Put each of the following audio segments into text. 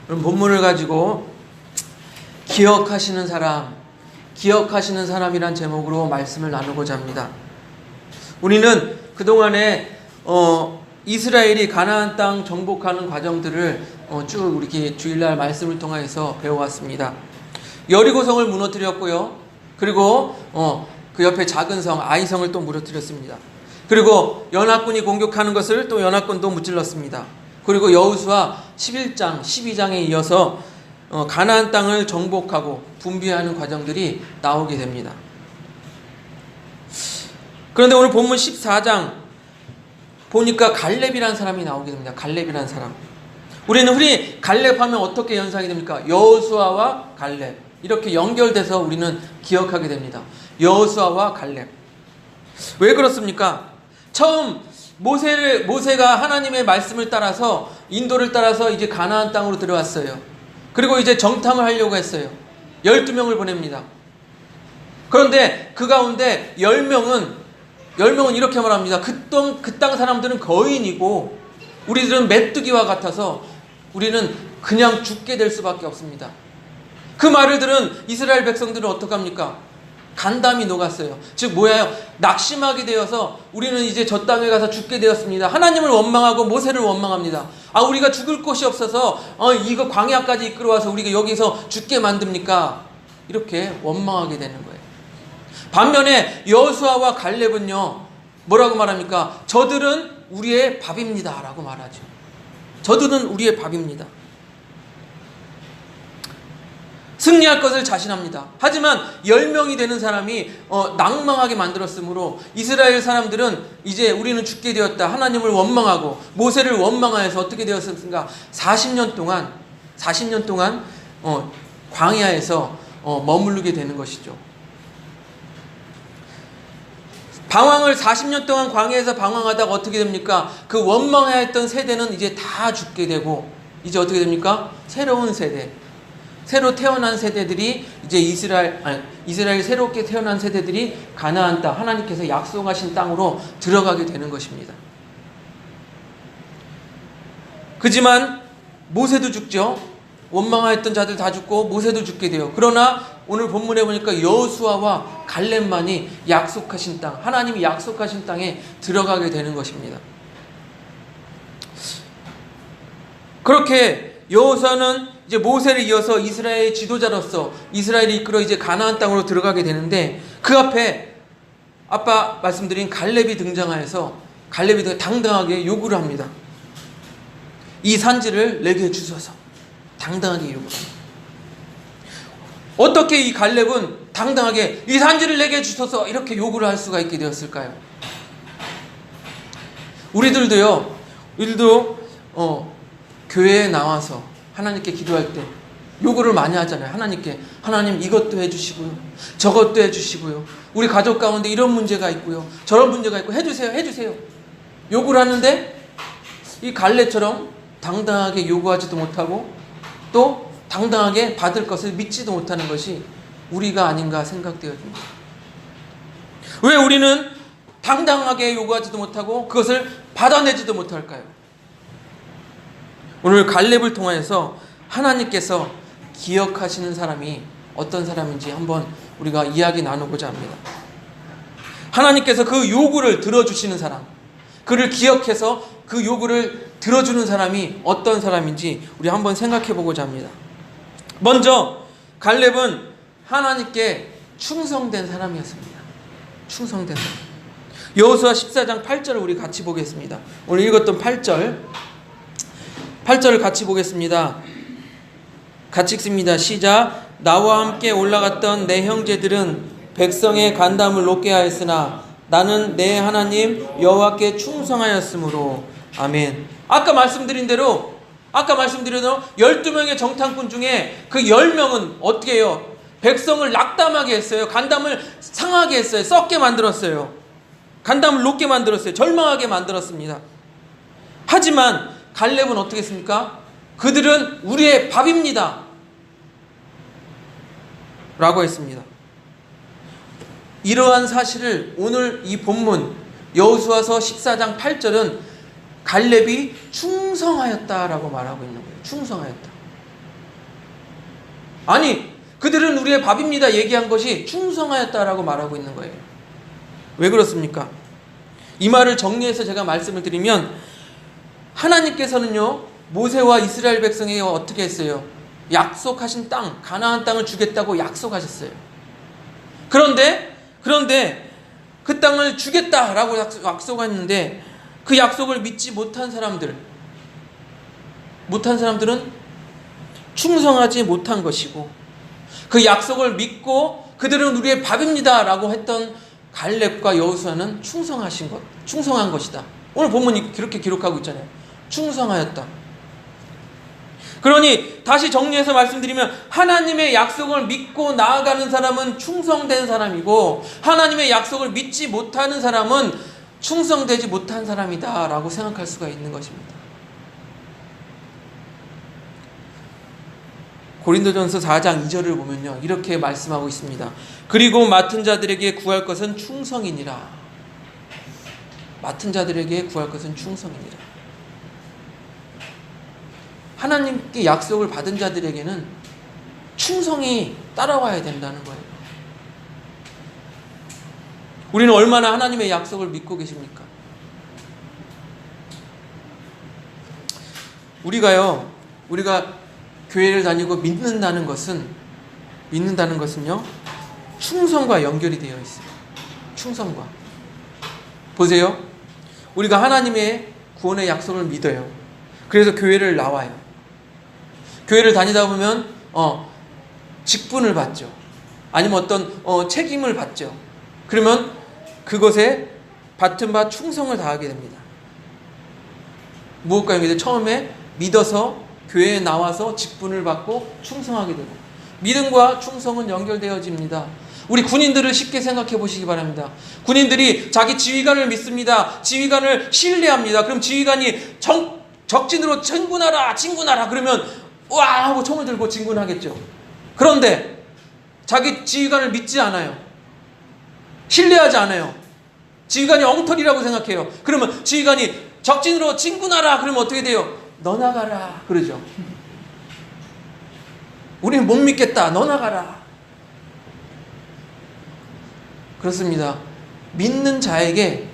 오늘 본문을 가지고 기억하시는 사람이란 제목으로 말씀을 나누고자 합니다. 우리는 그동안에 이스라엘이 가나안 땅 정복하는 과정들을 쭉 이렇게 주일날 말씀을 통해서 배워왔습니다. 여리고성을 무너뜨렸고요. 그리고 그 옆에 작은 성 아이성을 또 무너뜨렸습니다. 그리고 연합군이 공격하는 것을 또 연합군도 무찔렀습니다. 그리고 여호수아 11장, 12장에 이어서 가나안 땅을 정복하고 분비하는 과정들이 나오게 됩니다. 그런데 오늘 본문 14장 보니까 갈렙이라는 사람이 나오게 됩니다. 갈렙이라는 사람. 우리는 흔히 갈렙하면 어떻게 연상이 됩니까? 여호수아와 갈렙. 이렇게 연결돼서 우리는 기억하게 됩니다. 여호수아와 갈렙. 왜 그렇습니까? 처음 모세가 하나님의 말씀을 따라서 인도를 따라서 이제 가나안 땅으로 들어왔어요. 그리고 이제 정탐을 하려고 했어요. 12명을 보냅니다. 그런데 그 가운데 10명은 이렇게 말합니다. 그 땅 사람들은 거인이고 우리들은 메뚜기와 같아서 우리는 그냥 죽게 될 수밖에 없습니다. 그 말을 들은 이스라엘 백성들은 어떡합니까? 간담이 녹았어요. 즉 뭐예요? 낙심하게 되어서 우리는 이제 저 땅에 가서 죽게 되었습니다. 하나님을 원망하고 모세를 원망합니다. 우리가 죽을 곳이 없어서 이거 광야까지 이끌어와서 우리가 여기서 죽게 만듭니까? 이렇게 원망하게 되는 거예요. 반면에 여호수아와 갈렙은요 뭐라고 말합니까? 저들은 우리의 밥입니다 라고 말하죠. 저들은 우리의 밥입니다. 승리할 것을 자신합니다. 하지만 10명이 되는 사람이 낭망하게 만들었으므로 이스라엘 사람들은 이제 우리는 죽게 되었다. 하나님을 원망하고 모세를 원망하여서 어떻게 되었습니까? 40년 동안 광야에서 머무르게 되는 것이죠. 방황을 40년 동안 광야에서 방황하다가 어떻게 됩니까? 그 원망해야 했던 세대는 이제 다 죽게 되고 이제 어떻게 됩니까? 새로운 세대, 새로 태어난 세대들이 이제 이스라엘 새롭게 태어난 세대들이 가나안 땅, 하나님께서 약속하신 땅으로 들어가게 되는 것입니다. 그지만 모세도 죽죠. 원망하였던 자들 다 죽고 모세도 죽게 돼요. 그러나 오늘 본문에 보니까 여호수아와 갈렙만이 약속하신 땅, 하나님이 약속하신 땅에 들어가게 되는 것입니다. 그렇게 여호수아는 이제 모세를 이어서 이스라엘의 지도자로서 이스라엘이 이끌어 이제 가나안 땅으로 들어가게 되는데 그 앞에 아까 말씀드린 갈렙이 등장하여서 갈렙이 당당하게 요구를 합니다. 이 산지를 내게 주소서. 당당하게 요구합니다. 어떻게 이 갈렙은 당당하게 이 산지를 내게 주소서 이렇게 요구를 할 수가 있게 되었을까요? 우리들도 교회에 나와서 하나님께 기도할 때 요구를 많이 하잖아요. 하나님께 하나님 이것도 해주시고요, 저것도 해주시고요, 우리 가족 가운데 이런 문제가 있고요, 저런 문제가 있고 해주세요 요구를 하는데 이 갈렙처럼 당당하게 요구하지도 못하고 또 당당하게 받을 것을 믿지도 못하는 것이 우리가 아닌가 생각되어집니다. 왜 우리는 당당하게 요구하지도 못하고 그것을 받아내지도 못할까요? 오늘 갈렙을 통해서 하나님께서 기억하시는 사람이 어떤 사람인지 한번 우리가 이야기 나누고자 합니다. 하나님께서 그 요구를 들어주시는 사람, 그를 기억해서 그 요구를 들어주는 사람이 어떤 사람인지 우리 한번 생각해 보고자 합니다. 먼저 갈렙은 하나님께 충성된 사람이었습니다. 충성된 사람. 여호수아 14장 8절을 우리 같이 보겠습니다. 오늘 읽었던 8절을 같이 보겠습니다. 같이 읽습니다. 시작. 나와 함께 올라갔던 내 형제들은 백성의 간담을 높게 하였으나 나는 내 하나님 여호와께 충성하였으므로. 아멘. 아까 말씀드린 대로 12명의 정탐꾼 중에 그 10명은 어떻게 해요? 백성을 낙담하게 했어요. 간담을 상하게 했어요. 썩게 만들었어요. 간담을 높게 만들었어요. 절망하게 만들었습니다. 하지만 갈렙은 어떻게 했습니까? 그들은 우리의 밥입니다 라고 했습니다. 이러한 사실을 오늘 이 본문 여호수아서 14장 8절은 갈렙이 충성하였다라고 말하고 있는 거예요. 충성하였다. 아니, 그들은 우리의 밥입니다 얘기한 것이 충성하였다라고 말하고 있는 거예요. 왜 그렇습니까? 이 말을 정리해서 제가 말씀을 드리면, 하나님께서는요 모세와 이스라엘 백성에게 어떻게 했어요? 약속하신 땅, 가나안 땅을 주겠다고 약속하셨어요. 그런데 그 땅을 주겠다라고 약속했는데 그 약속을 믿지 못한 사람들은 충성하지 못한 것이고, 그 약속을 믿고 그들은 우리의 밥입니다 라고 했던 갈렙과 여호수아는 충성한 것이다. 오늘 본문이 그렇게 기록하고 있잖아요. 충성하였다. 그러니 다시 정리해서 말씀드리면, 하나님의 약속을 믿고 나아가는 사람은 충성된 사람이고, 하나님의 약속을 믿지 못하는 사람은 충성되지 못한 사람이다 라고 생각할 수가 있는 것입니다. 고린도전서 4장 2절을 보면요 이렇게 말씀하고 있습니다. 그리고 맡은 자들에게 구할 것은 충성이니라. 맡은 자들에게 구할 것은 충성이니라. 하나님께 약속을 받은 자들에게는 충성이 따라와야 된다는 거예요. 우리는 얼마나 하나님의 약속을 믿고 계십니까? 우리가 교회를 다니고 믿는다는 것은요 충성과 연결이 되어 있어요. 충성과. 보세요. 우리가 하나님의 구원의 약속을 믿어요. 그래서 교회를 나와요. 교회를 다니다 보면 직분을 받죠. 아니면 어떤 책임을 받죠. 그러면 그것에 받은 바 충성을 다하게 됩니다. 무엇과 연결돼? 처음에 믿어서 교회에 나와서 직분을 받고 충성하게 되고, 믿음과 충성은 연결되어집니다. 우리 군인들을 쉽게 생각해 보시기 바랍니다. 군인들이 자기 지휘관을 믿습니다. 지휘관을 신뢰합니다. 그럼 지휘관이 적진으로 진군하라 그러면 와 하고 총을 들고 진군하겠죠. 그런데 자기 지휘관을 믿지 않아요. 신뢰하지 않아요. 지휘관이 엉터리라고 생각해요. 그러면 지휘관이 적진으로 진군하라 그러면 어떻게 돼요? 너 나가라 그러죠. 우리는 못 믿겠다. 너 나가라. 그렇습니다. 믿는 자에게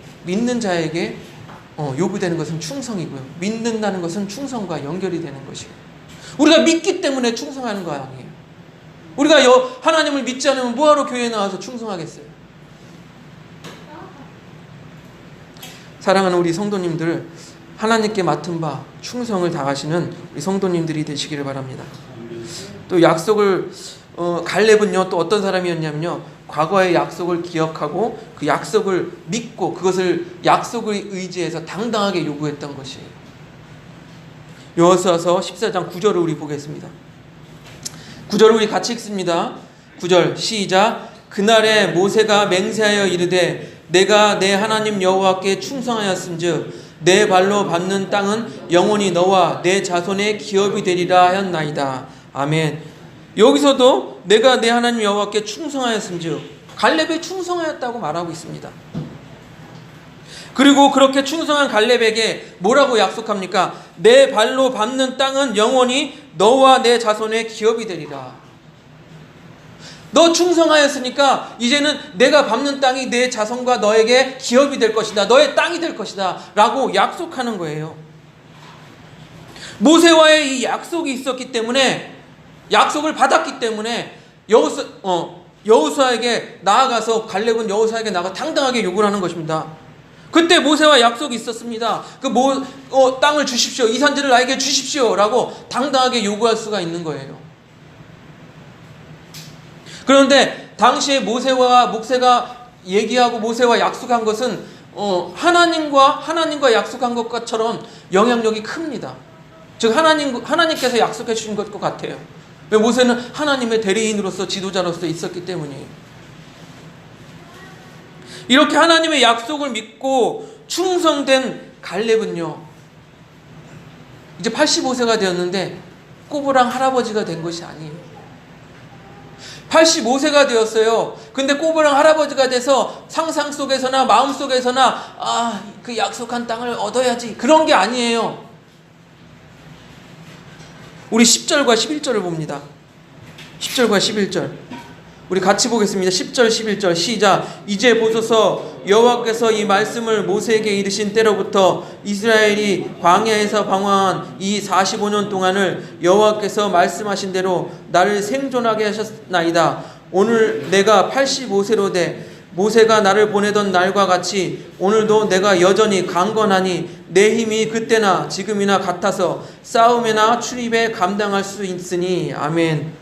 요구되는 것은 충성이고요. 믿는다는 것은 충성과 연결이 되는 것이고, 우리가 믿기 때문에 충성하는 거 아니에요. 우리가 하나님을 믿지 않으면 뭐하러 교회에 나와서 충성하겠어요? 사랑하는 우리 성도님들, 하나님께 맡은 바 충성을 다하시는 우리 성도님들이 되시기를 바랍니다. 또 약속을 갈렙은요 또 어떤 사람이었냐면요, 과거의 약속을 기억하고 그 약속을 믿고 그것을 약속을 의지해서 당당하게 요구했던 것이에요. 여호수아서 14장 9절을 우리 보겠습니다. 9절을 우리 같이 읽습니다. 9절 시작. 그날에 모세가 맹세하여 이르되 내가 내 하나님 여호와께 충성하였음즉 내 발로 밟는 땅은 영원히 너와 내 자손의 기업이 되리라 하였나이다. 아멘. 여기서도 내가 내 하나님 여호와께 충성하였음즉 갈렙에 충성하였다고 말하고 있습니다. 그리고 그렇게 충성한 갈렙에게 뭐라고 약속합니까? 내 발로 밟는 땅은 영원히 너와 내 자손의 기업이 되리라. 너 충성하였으니까 이제는 내가 밟는 땅이 내 자손과 너에게 기업이 될 것이다. 너의 땅이 될 것이다. 라고 약속하는 거예요. 모세와의 이 약속이 있었기 때문에, 약속을 받았기 때문에 여호수아에게 나아가서 갈렙은 여호수아에게 나가 당당하게 요구를 하는 것입니다. 그때 모세와 약속이 있었습니다. 땅을 주십시오. 이 산지를 나에게 주십시오. 라고 당당하게 요구할 수가 있는 거예요. 그런데 당시에 모세가 얘기하고 모세와 약속한 것은 하나님과 약속한 것처럼 영향력이 큽니다. 즉 하나님께서 약속해 주신 것과 같아요. 왜? 모세는 하나님의 대리인으로서 지도자로서 있었기 때문이에요. 이렇게 하나님의 약속을 믿고 충성된 갈렙은요 이제 85세가 되었는데 꼬부랑 할아버지가 된 것이 아니에요. 85세가 되었어요. 근데 꼬부랑 할아버지가 돼서 상상 속에서나 마음 속에서나 그 약속한 땅을 얻어야지, 그런 게 아니에요. 우리 10절과 11절을 봅니다. 10절과 11절 우리 같이 보겠습니다. 10절 11절 시작. 이제 보소서 여호와께서 이 말씀을 모세에게 이르신 때로부터 이스라엘이 광야에서 방황한 이 45년 동안을 여호와께서 말씀하신 대로 나를 생존하게 하셨나이다. 오늘 내가 85세로 돼 모세가 나를 보내던 날과 같이 오늘도 내가 여전히 강건하니 내 힘이 그때나 지금이나 같아서 싸움에나 출입에 감당할 수 있으니. 아멘.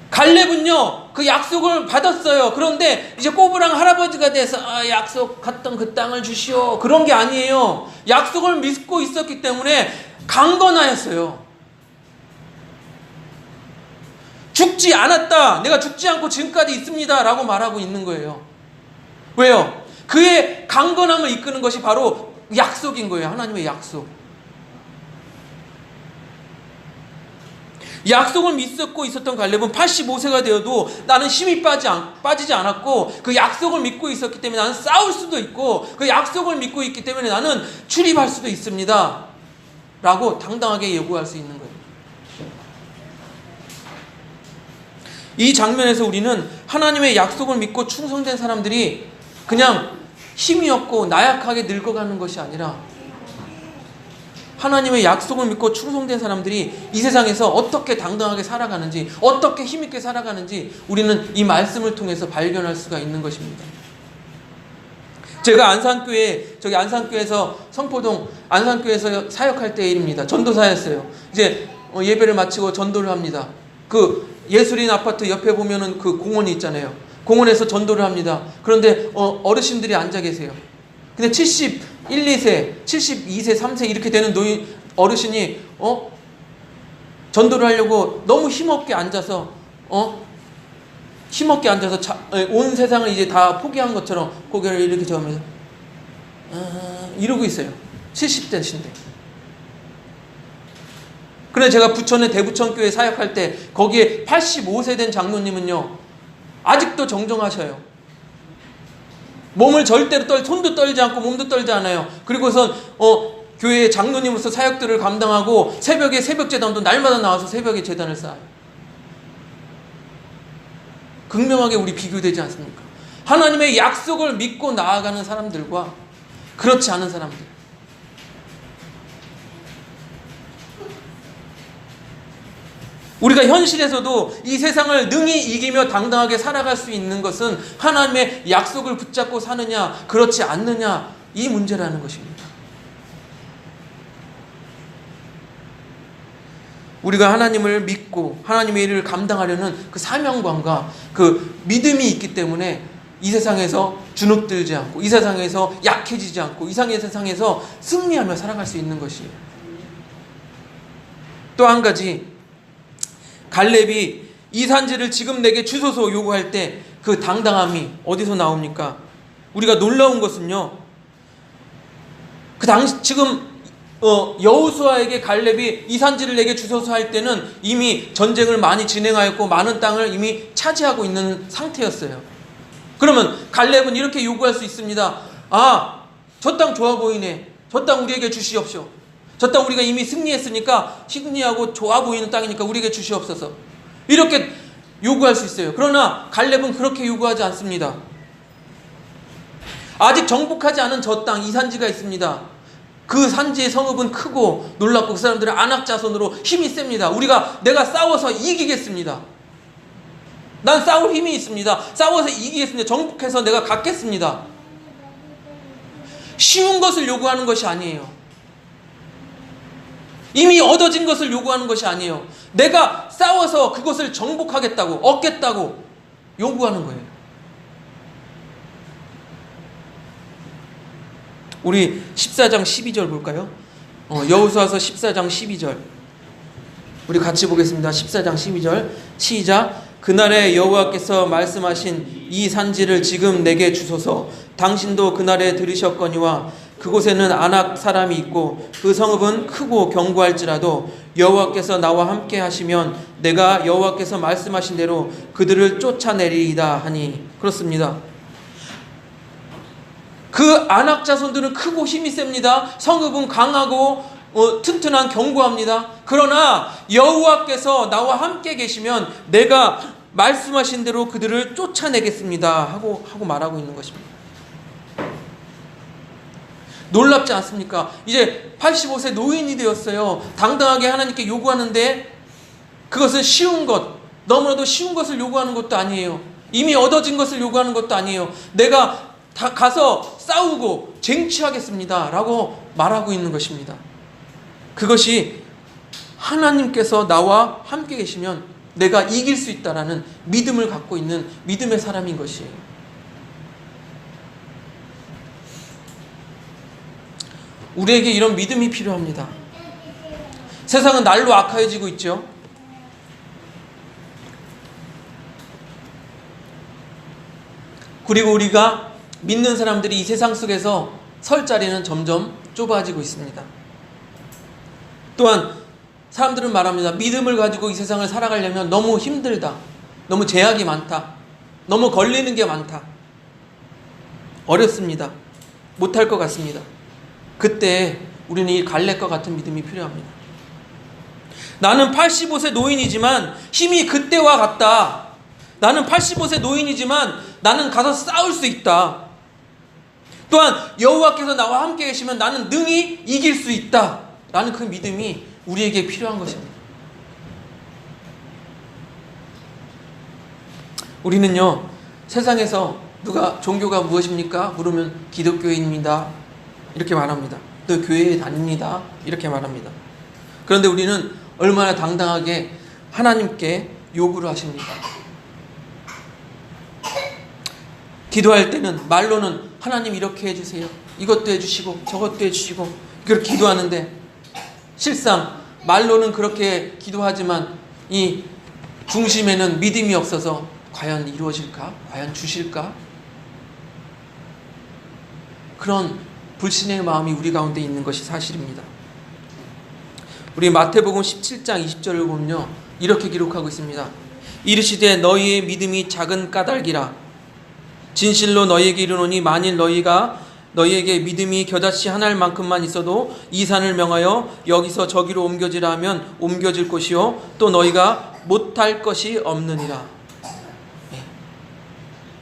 갈렙은요 그 약속을 받았어요. 그런데 이제 꼬부랑 할아버지가 돼서 약속 갔던 그 땅을 주시오 그런 게 아니에요. 약속을 믿고 있었기 때문에 강건하였어요. 죽지 않았다, 내가 죽지 않고 지금까지 있습니다 라고 말하고 있는 거예요. 왜요? 그의 강건함을 이끄는 것이 바로 약속인 거예요. 하나님의 약속. 약속을 믿고 있었던 갈렙은 85세가 되어도 나는 힘이 빠지지 않았고 그 약속을 믿고 있었기 때문에 나는 싸울 수도 있고 그 약속을 믿고 있기 때문에 나는 출입할 수도 있습니다 라고 당당하게 예고할 수 있는 거예요. 이 장면에서 우리는 하나님의 약속을 믿고 충성된 사람들이 그냥 힘이 없고 나약하게 늙어가는 것이 아니라 하나님의 약속을 믿고 충성된 사람들이 이 세상에서 어떻게 당당하게 살아가는지, 어떻게 힘있게 살아가는지 우리는 이 말씀을 통해서 발견할 수가 있는 것입니다. 제가 안산교회에서 성포동 안산교회에서 사역할 때의 일입니다. 전도사였어요. 이제 예배를 마치고 전도를 합니다. 그 예술인 아파트 옆에 보면은 그 공원이 있잖아요. 공원에서 전도를 합니다. 그런데 어르신들이 앉아 계세요. 근데 71, 2세, 72세, 3세 이렇게 되는 어르신이 전도를 하려고 너무 힘없게 앉아서 온 세상을 이제 다 포기한 것처럼 고개를 이렇게 저으면서 이러고 있어요. 70대신데. 그런데 제가 부천의 대부천교회 사역할 때 거기에 85세 된 장로님은요 아직도 정정하셔요. 몸을 절대로 손도 떨지 않고 몸도 떨지 않아요. 그리고선 교회 장로님으로서 사역들을 감당하고 새벽에 새벽제단도 날마다 나와서 새벽에 제단을 쌓아요. 극명하게 우리 비교되지 않습니까? 하나님의 약속을 믿고 나아가는 사람들과 그렇지 않은 사람들. 우리가 현실에서도 이 세상을 능히 이기며 당당하게 살아갈 수 있는 것은 하나님의 약속을 붙잡고 사느냐 그렇지 않느냐 이 문제라는 것입니다. 우리가 하나님을 믿고 하나님의 일을 감당하려는 그 사명감과 그 믿음이 있기 때문에 이 세상에서 주눅들지 않고 이 세상에서 약해지지 않고 이 세상에서 승리하며 살아갈 수 있는 것이에요. 또 한 가지, 갈렙이 이 산지를 지금 내게 주소서 요구할 때 그 당당함이 어디서 나옵니까? 우리가 놀라운 것은요, 지금 여호수아에게 갈렙이 이 산지를 내게 주소서 할 때는 이미 전쟁을 많이 진행하였고 많은 땅을 이미 차지하고 있는 상태였어요. 그러면 갈렙은 이렇게 요구할 수 있습니다. 저 땅 좋아 보이네. 저 땅 우리에게 주시옵시오. 저 땅 우리가 이미 승리했으니까 승리하고 좋아 보이는 땅이니까 우리에게 주시옵소서. 이렇게 요구할 수 있어요. 그러나 갈렙은 그렇게 요구하지 않습니다. 아직 정복하지 않은 저 땅, 이 산지가 있습니다. 그 산지의 성읍은 크고 놀랍고 그 사람들은 안악자손으로 힘이 셉니다. 내가 싸워서 이기겠습니다. 난 싸울 힘이 있습니다. 싸워서 이기겠습니다. 정복해서 내가 갖겠습니다. 쉬운 것을 요구하는 것이 아니에요. 이미 얻어진 것을 요구하는 것이 아니에요. 내가 싸워서 그것을 정복하겠다고, 얻겠다고 요구하는 거예요. 우리 14장 12절 볼까요? 여호수아서 14장 12절 우리 같이 보겠습니다. 14장 12절 시작. 그날에 여호와께서 말씀하신 이 산지를 지금 내게 주소서. 당신도 그날에 들으셨거니와 그곳에는 아낙 사람이 있고 그 성읍은 크고 견고할지라도 여호와께서 나와 함께 하시면 내가 여호와께서 말씀하신 대로 그들을 쫓아내리이다 하니. 그렇습니다. 그 아낙 자손들은 크고 힘이 셉니다. 성읍은 강하고 튼튼한 경고합니다. 그러나 여호와께서 나와 함께 계시면 내가 말씀하신 대로 그들을 쫓아내겠습니다 하고 말하고 있는 것입니다. 놀랍지 않습니까? 이제 85세 노인이 되었어요. 당당하게 하나님께 요구하는데 그것은 쉬운 것, 너무나도 쉬운 것을 요구하는 것도 아니에요. 이미 얻어진 것을 요구하는 것도 아니에요. 내가 다 가서 싸우고 쟁취하겠습니다 라고 말하고 있는 것입니다. 그것이 하나님께서 나와 함께 계시면 내가 이길 수 있다라는 믿음을 갖고 있는 믿음의 사람인 것이에요. 우리에게 이런 믿음이 필요합니다. 세상은 날로 악화해지고 있죠. 그리고 우리가 믿는 사람들이 이 세상 속에서 설 자리는 점점 좁아지고 있습니다. 또한 사람들은 말합니다. 믿음을 가지고 이 세상을 살아가려면 너무 힘들다. 너무 제약이 많다. 너무 걸리는 게 많다. 어렵습니다. 못할 것 같습니다. 그때 우리는 이 갈렙과 같은 믿음이 필요합니다. 나는 85세 노인이지만 힘이 그때와 같다. 나는 85세 노인이지만 나는 가서 싸울 수 있다. 또한 여호와께서 나와 함께 계시면 나는 능히 이길 수 있다. 라는 그 믿음이 우리에게 필요한 것입니다. 우리는요, 세상에서 누가 종교가 무엇입니까? 물으면 기독교인입니다. 이렇게 말합니다. 또 교회에 다닙니다. 이렇게 말합니다. 그런데 우리는 얼마나 당당하게 하나님께 요구를 하십니까? 기도할 때는 말로는 하나님 이렇게 해주세요. 이것도 해주시고 저것도 해주시고 그렇게 기도하는데 실상 말로는 그렇게 기도하지만 이 중심에는 믿음이 없어서 과연 이루어질까? 과연 주실까? 그런 불신의 마음이 우리 가운데 있는 것이 사실입니다. 우리 마태복음 17장 20절을 보면요, 이렇게 기록하고 있습니다. 이르시되 너희의 믿음이 작은 까닭이라. 진실로 너희에게 이르노니 만일 너희에게 믿음이 겨자씨 하나일 만큼만 있어도 이 산을 명하여 여기서 저기로 옮겨지라 하면 옮겨질 것이요 또 너희가 못할 것이 없느니라.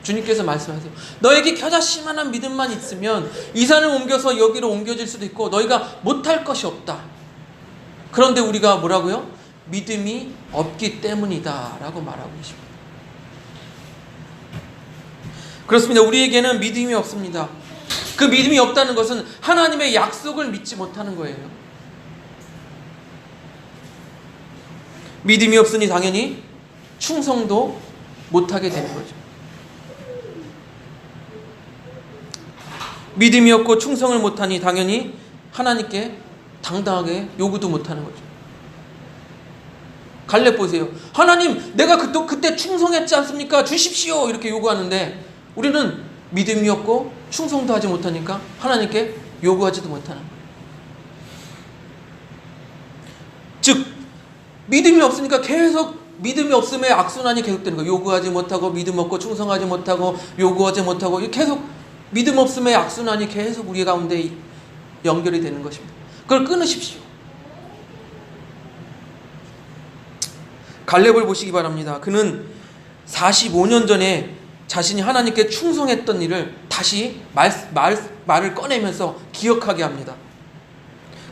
주님께서 말씀하세요. 너에게 겨자씨만한 믿음만 있으면 이 산을 옮겨서 여기로 옮겨질 수도 있고 너희가 못할 것이 없다. 그런데 우리가 뭐라고요? 믿음이 없기 때문이다 라고 말하고 계십니다. 그렇습니다. 우리에게는 믿음이 없습니다. 그 믿음이 없다는 것은 하나님의 약속을 믿지 못하는 거예요. 믿음이 없으니 당연히 충성도 못하게 되는 거죠. 믿음이 없고 충성을 못하니 당연히 하나님께 당당하게 요구도 못하는 거죠. 갈렙 보세요. 하나님, 내가 그때 충성했지 않습니까? 주십시오. 이렇게 요구하는데 우리는 믿음이 없고 충성도 하지 못하니까 하나님께 요구하지도 못하는 거예요. 즉 믿음이 없으니까 계속 믿음이 없음의 악순환이 계속되는 거예요. 요구하지 못하고 믿음 없고 충성하지 못하고 요구하지 못하고 계속 믿음 없음의 악순환이 계속 우리 가운데 연결이 되는 것입니다. 그걸 끊으십시오. 갈렙을 보시기 바랍니다. 그는 45년 전에 자신이 하나님께 충성했던 일을 다시 말을 꺼내면서 기억하게 합니다.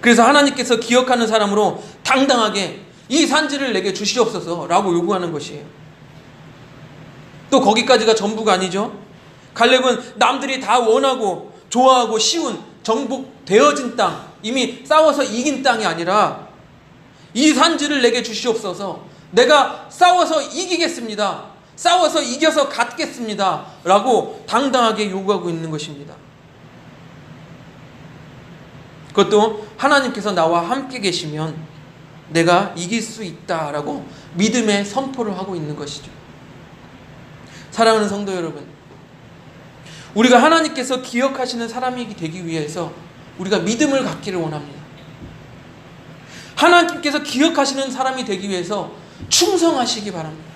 그래서 하나님께서 기억하는 사람으로 당당하게 이 산지를 내게 주시옵소서라고 요구하는 것이에요. 또 거기까지가 전부가 아니죠. 갈렙은 남들이 다 원하고 좋아하고 쉬운 정복되어진 땅, 이미 싸워서 이긴 땅이 아니라 이 산지를 내게 주시옵소서, 내가 싸워서 이기겠습니다, 싸워서 이겨서 갖겠습니다 라고 당당하게 요구하고 있는 것입니다. 그것도 하나님께서 나와 함께 계시면 내가 이길 수 있다라고 믿음의 선포를 하고 있는 것이죠. 사랑하는 성도 여러분, 우리가 하나님께서 기억하시는 사람이 되기 위해서 우리가 믿음을 갖기를 원합니다. 하나님께서 기억하시는 사람이 되기 위해서 충성하시기 바랍니다.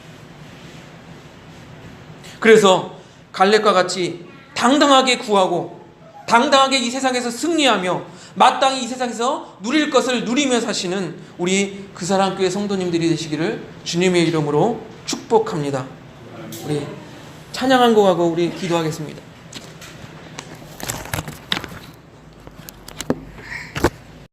그래서 갈렙과 같이 당당하게 구하고 당당하게 이 세상에서 승리하며 마땅히 이 세상에서 누릴 것을 누리며 사시는 우리 그사랑교회 성도님들이 되시기를 주님의 이름으로 축복합니다. 우리 찬양한 곡하고 우리 기도하겠습니다.